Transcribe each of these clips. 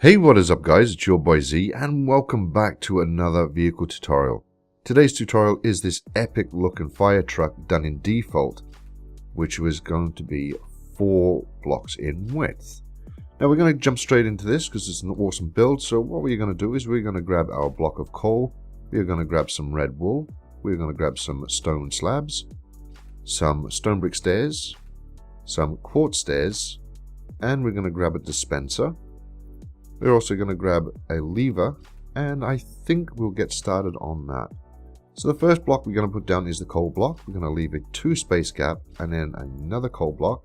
Hey, what is up guys, it's your boy Z and welcome back to another vehicle tutorial. Today's tutorial is this epic looking fire truck done in default, which was going to be 4 blocks in width. Now we're going to jump straight into this because it's an awesome build. So what we're going to do is we're going to grab our block of coal, we're going to grab some red wool, we're going to grab some stone slabs, some stone brick stairs, some quartz stairs, and we're going to grab a dispenser. We're also going to grab a lever, and I think we'll get started on that. So the first block we're going to put down is the coal block. We're going to leave a 2 space gap and then another coal block.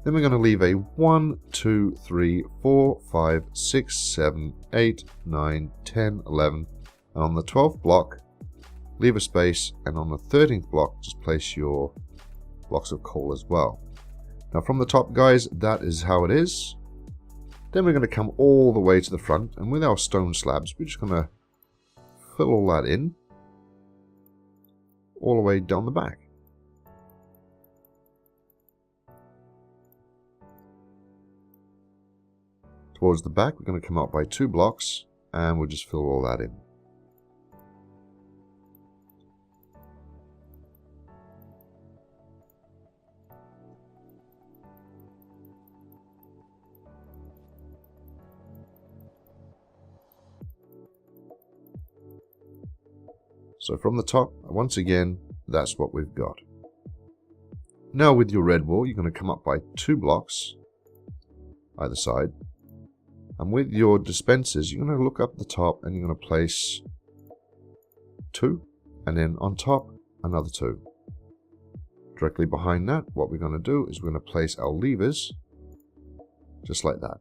Then we're going to leave a 1, 2, 3, 4, 5, 6, 7, 8, 9, 10, 11. And on the 12th block, leave a space, and on the 13th block, just place your blocks of coal as well. Now from the top, guys, that is how it is. Then we're going to come all the way to the front, and with our stone slabs, we're just going to fill all that in, all the way down the back. Towards the back, we're going to come out by 2 blocks, and we'll just fill all that in. So from the top, once again, that's what we've got. Now with your red wool, you're going to come up by 2 blocks either side. And with your dispensers, you're going to look up the top and you're going to place 2. And then on top, another 2. Directly behind that, what we're going to do is we're going to place our levers just like that.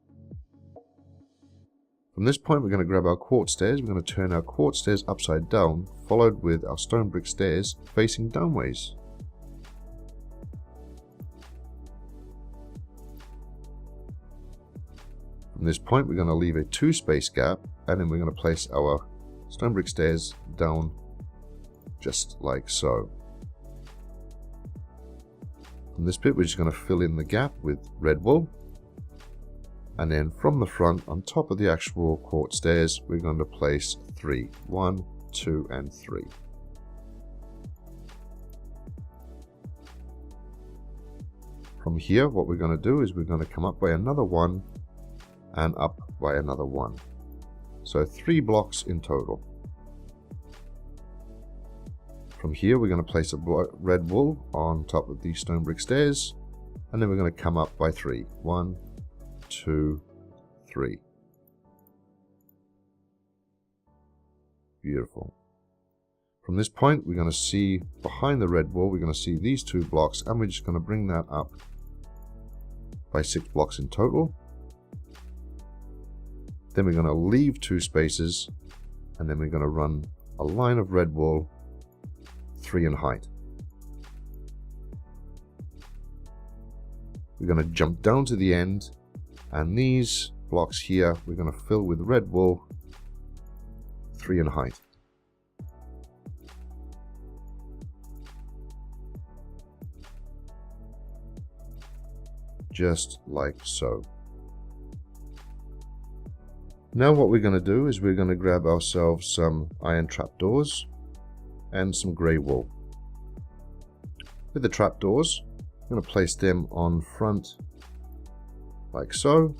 From this point, we're going to grab our quartz stairs. We're going to turn our quartz stairs upside down, followed with our stone brick stairs facing downways. From this point, we're going to leave a 2 space gap, and then we're going to place our stone brick stairs down just like so. From this bit, we're just going to fill in the gap with red wool. And then from the front, on top of the actual quartz stairs, we're going to place 3. 1, 2, and 3. From here, what we're going to do is we're going to come up by another 1 and up by another 1. So 3 blocks in total. From here, we're going to place a red wool on top of the stone brick stairs, and then we're going to come up by 3. 1, 2, 3. Beautiful. From this point, we're going to see behind the red wall, we're going to see these 2 blocks, and we're just going to bring that up by 6 blocks in total. Then we're going to leave 2 spaces, and then we're going to run a line of red wool 3 in height. We're going to jump down to the end, and these blocks here, we're going to fill with red wool 3 in height. Just like so. Now what we're going to do is we're going to grab ourselves some iron trapdoors and some grey wool. With the trapdoors, I'm going to place them on front like so,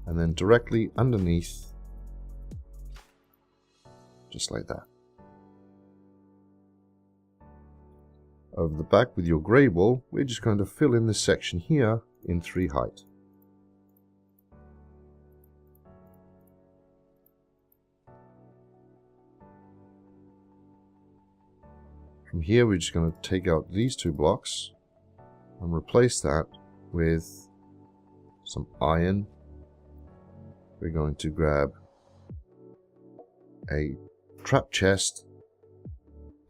and then directly underneath, just like that. Over the back with your grey wool, we're just going to fill in this section here in 3 height. From here, we're just going to take out these 2 blocks and replace that with some iron. We're going to grab a trap chest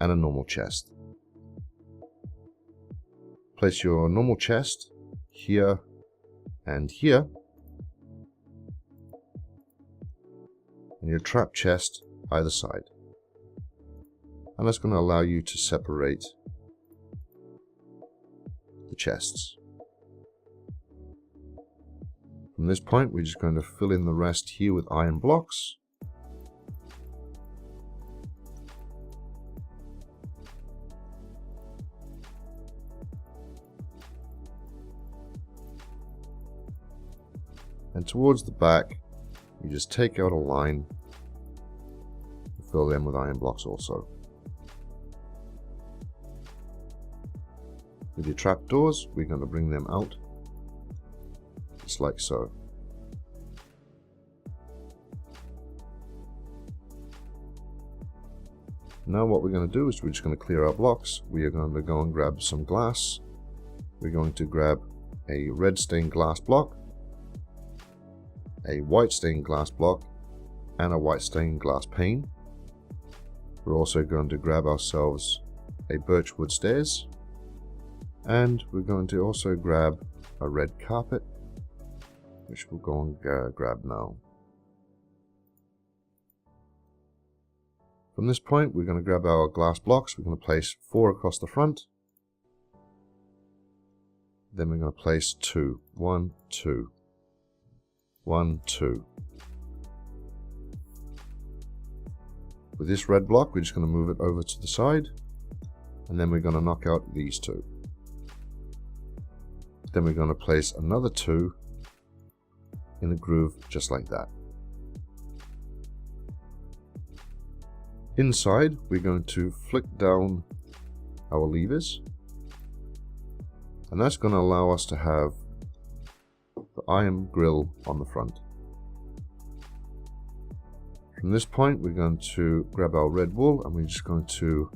and a normal chest. Place your normal chest here and here, and your trap chest either side. And that's going to allow you to separate the chests. From From this point, we're just going to fill in the rest here with iron blocks. And towards the back, you just take out a line and fill them with iron blocks also. With your trapdoors, we're going to bring them out just like so. Now what we're going to do is we're just going to clear our blocks. We are going to go and grab some glass. We're going to grab a red stained glass block, a white stained glass block, and a white stained glass pane. We're also going to grab ourselves a birchwood stairs, and we're going to also grab a red carpet, which we'll go and grab now. From this point, we're going to grab our glass blocks. We're going to place 4 across the front. Then we're going to place 2. 1, 2. 1, 2. With this red block, we're just going to move it over to the side, and then we're going to knock out these 2. Then we're going to place another 2 in a groove just like that. Inside, we're going to flick down our levers, and that's going to allow us to have the iron grill on the front. From this point, we're going to grab our red wool and we're just going to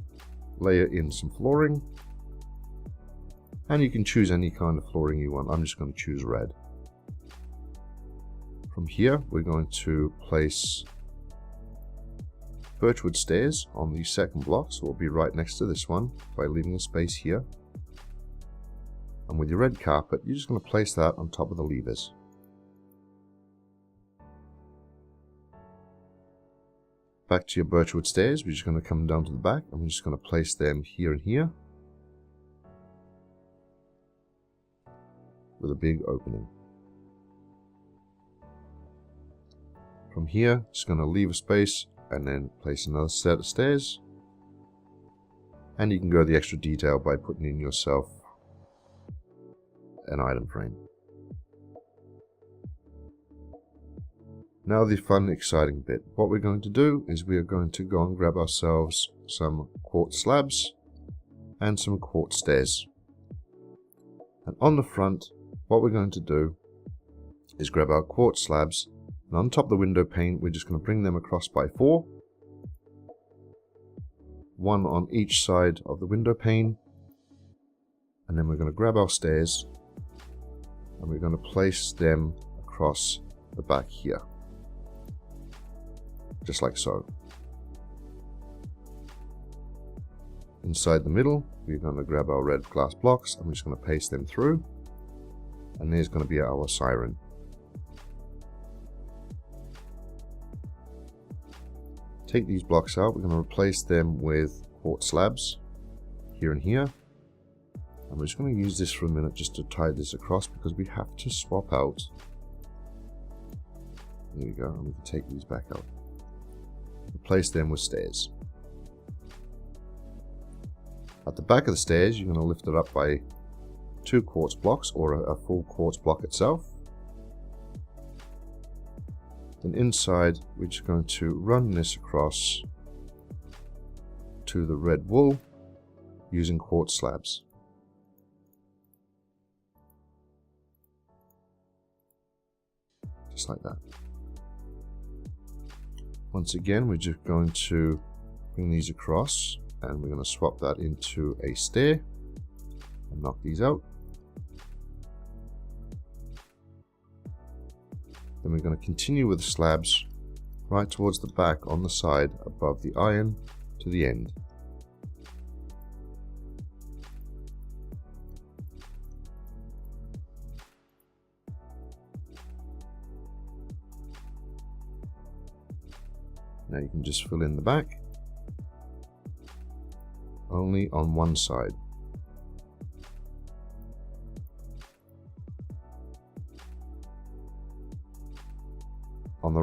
layer in some flooring. And you can choose any kind of flooring you want. I'm just going to choose red. From here, we're going to place birchwood stairs on the second block, so we'll be right next to this one by leaving a space here. And with your red carpet, you're just going to place that on top of the levers. Back to your birchwood stairs, we're just going to come down to the back and we're just going to place them here and here with a big opening. From here, just going to leave a space and then place another set of stairs. And you can go the extra detail by putting in yourself an item frame. Now the fun, exciting bit. What we're going to do is we are going to go and grab ourselves some quartz slabs and some quartz stairs. And on the front, what we're going to do is grab our quartz slabs, and on top of the window pane, we're just going to bring them across by 4. 1 on each side of the window pane. And then we're going to grab our stairs and we're going to place them across the back here. Just like so. Inside the middle, we're going to grab our red glass blocks and we're just going to paste them through. And there's going to be our siren. Take these blocks out, we're going to replace them with quartz slabs here and here. And we're just going to use this for a minute just to tie this across because we have to swap out. There we go, and we can take these back out. Replace them with stairs. At the back of the stairs, you're going to lift it up by 2 quartz blocks or a full quartz block itself. Then inside, we're just going to run this across to the red wool using quartz slabs. Just like that. Once again, we're just going to bring these across and we're going to swap that into a stair and knock these out. Then we're going to continue with the slabs right towards the back on the side above the iron to the end. Now you can just fill in the back, only on one side.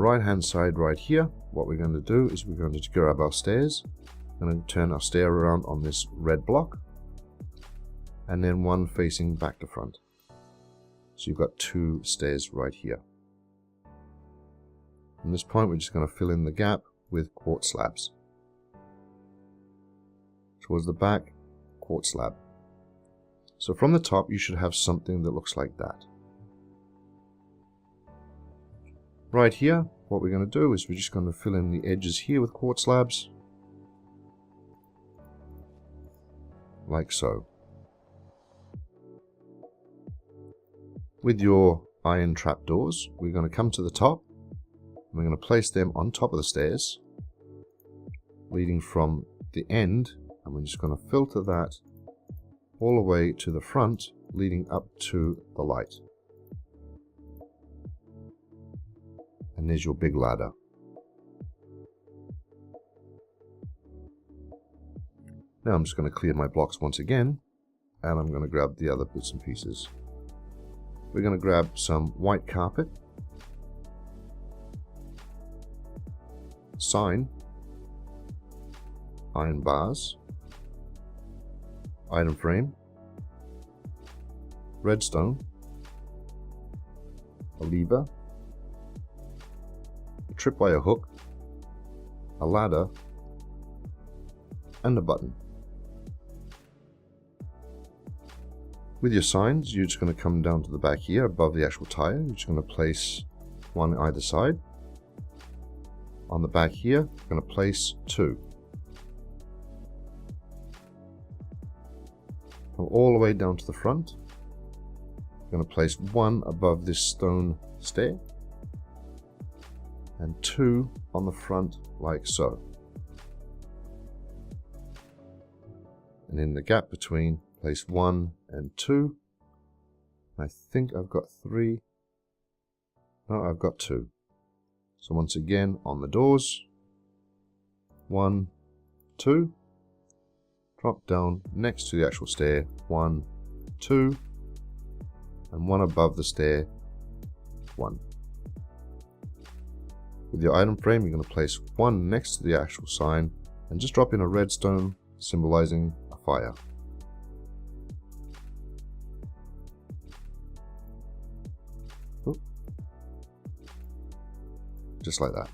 right hand side right here, what we're going to do is we're going to grab our stairs. We're going to turn our stair around on this red block, and then one facing back to front. So you've got 2 stairs right here. From this point, we're just going to fill in the gap with quartz slabs. Towards the back, quartz slab. So from the top, you should have something that looks like that. Right here, what we're going to do is we're just going to fill in the edges here with quartz slabs. Like so. With your iron trapdoors, we're going to come to the top. We're going to place them on top of the stairs, leading from the end, and we're just going to filter that all the way to the front, leading up to the light. And there's your big ladder. Now I'm just going to clear my blocks once again, and I'm going to grab the other bits and pieces. We're going to grab some white carpet, sign, iron bars, item frame, redstone, a lever, a tripwire hook, a ladder, and a button. With your signs, you're just going to come down to the back here above the actual tire. You're just going to place one either side. On the back here, you're going to place 2. Come all the way down to the front. You're going to place 1 above this stone stair and 2 on the front like so. And in the gap between, place 1 and 2. I think I've got 3. No, I've got 2. So once again, on the doors, 1, 2. Drop down next to the actual stair, 1, 2. And 1 above the stair, 1. With your item frame, you're going to place 1 next to the actual sign and just drop in a redstone symbolizing a fire. Just like that.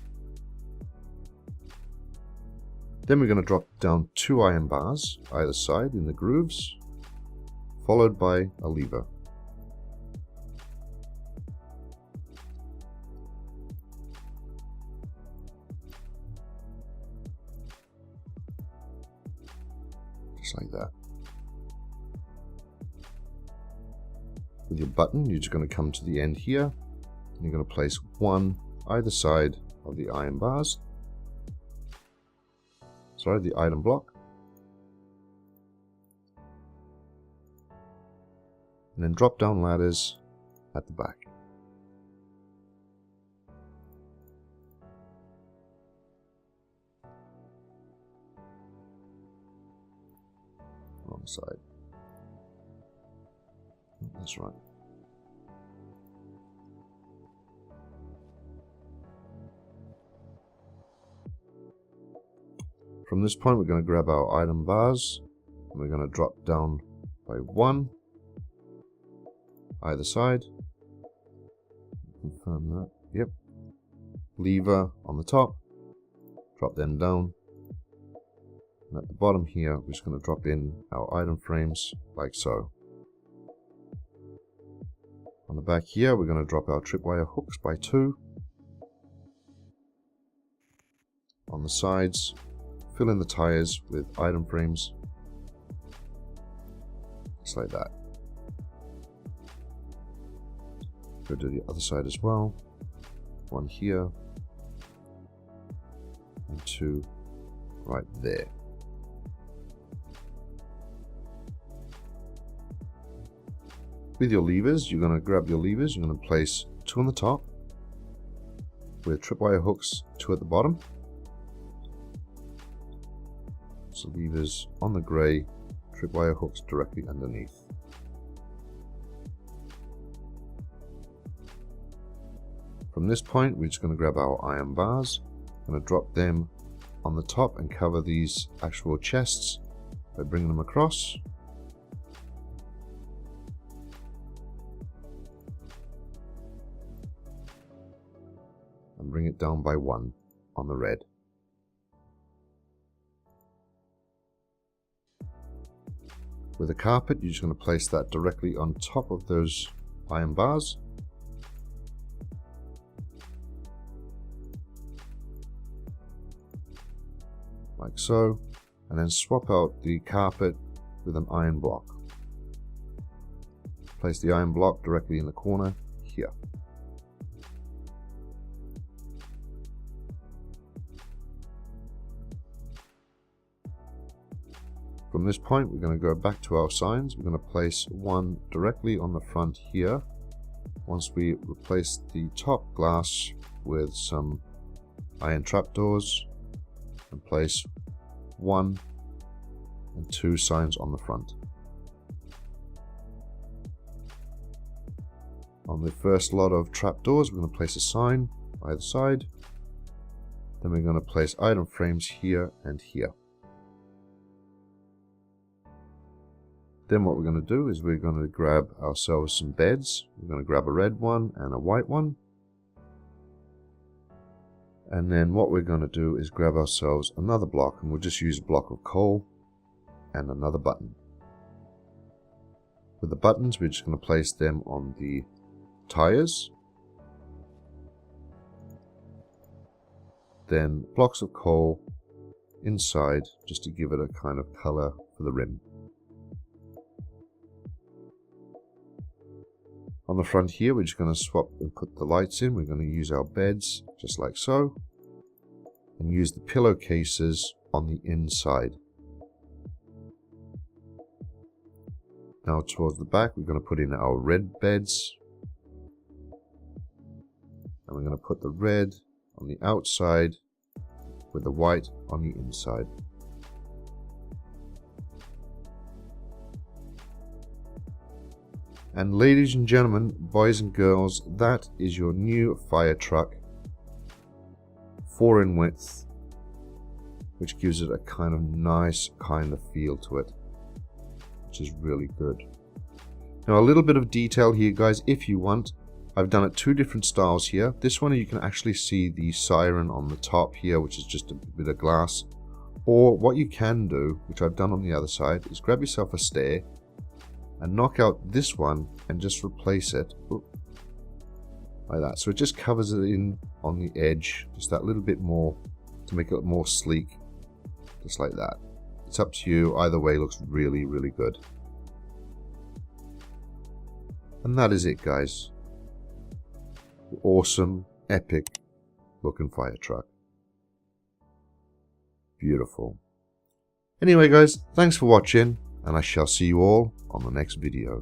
Then we're going to drop down 2 iron bars either side in the grooves, followed by a lever. Just like that. With your button, you're just going to come to the end here, and you're going to place 1 either side of the iron bars. Sorry, the item block. And then drop down ladders at the back. Wrong side. That's right. From this point, we're going to grab our item bars, and we're going to drop down by 1 either side. Confirm that. Yep. Lever on the top, drop them down, and at the bottom here, we're just going to drop in our item frames like so. On the back here, we're going to drop our tripwire hooks by 2. On the sides, fill in the tires with item frames, just like that. Go to the other side as well. 1 here, and 2 right there. With your levers, you're going to grab your levers, you're going to place 2 on the top, with tripwire hooks 2 at the bottom. So levers on the grey, tripwire hooks directly underneath. From this point, we're just going to grab our iron bars. I'm going to drop them on the top and cover these actual chests by bringing them across. And bring it down by 1 on the red. With a carpet, you're just going to place that directly on top of those iron bars. Like so. And then swap out the carpet with an iron block. Place the iron block directly in the corner here. From this point, we're going to go back to our signs. We're going to place one directly on the front here. Once we replace the top glass with some iron trapdoors, and place 1 and 2 signs on the front. On the first lot of trapdoors, we're going to place a sign either side. Then we're going to place item frames here and here. Then what we're going to do is we're going to grab ourselves some beds. We're going to grab a red one and a white one. And then what we're going to do is grab ourselves another block, and we'll just use a block of coal and another button. With the buttons, we're just going to place them on the tires. Then blocks of coal inside, just to give it a kind of color for the rim. On the front here, we're just going to swap and put the lights in. We're going to use our beds, just like so. And use the pillowcases on the inside. Now towards the back, we're going to put in our red beds. And we're going to put the red on the outside with the white on the inside. And ladies and gentlemen, boys and girls, that is your new Firetruck, 4 in width, which gives it a kind of nice kind of feel to it, which is really good. Now a little bit of detail here, guys, if you want. I've done it 2 different styles here. This one you can actually see the siren on the top here, which is just a bit of glass. Or what you can do, which I've done on the other side, is grab yourself a stair and knock out this one and just replace it like that. So it just covers it in on the edge, just that little bit more to make it more sleek, just like that. It's up to you. Either way looks really, really good. And that is it, guys. Awesome, epic looking Firetruck. Beautiful. Anyway, guys, thanks for watching, and I shall see you all on the next video.